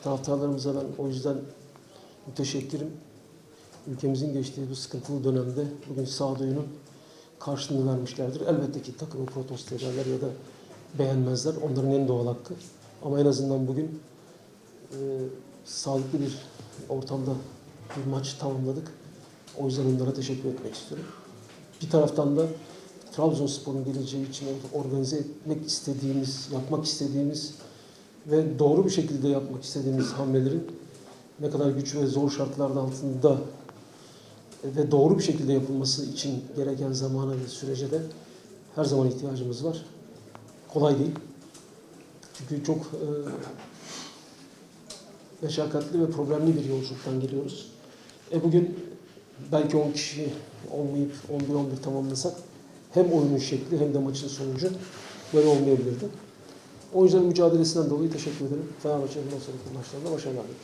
Taraftarlarımıza ben o yüzden müteşekkirim. Ülkemizin geçtiği bu sıkıntılı dönemde bugün sağduyunun karşılığını vermişlerdir. Elbette ki takımı protesto ederler ya da beğenmezler. Onların en doğal hakkı. Ama en azından bugün sağlıklı bir ortamda bir maç tamamladık. O yüzden onlara teşekkür etmek istiyorum. Bir taraftan da Trabzonspor'un geleceği için organize etmek istediğimiz, yapmak istediğimiz ve doğru bir şekilde yapmak istediğimiz hamlelerin ne kadar güç ve zor şartlar altında ve doğru bir şekilde yapılması için gereken zamana ve sürece de her zaman ihtiyacımız var. Kolay değil. Çünkü çok meşakkatli ve problemli bir yolculuktan geliyoruz. Bugün belki 10 kişi olmayıp 11-11 tamamlasak hem oyunun şekli hem de maçın sonucu böyle olmayabilirdi. O yüzden mücadelesinden dolayı teşekkür ederim. Fenerbahçe'nin bundan sonraki maçlarında başarılar dilerim.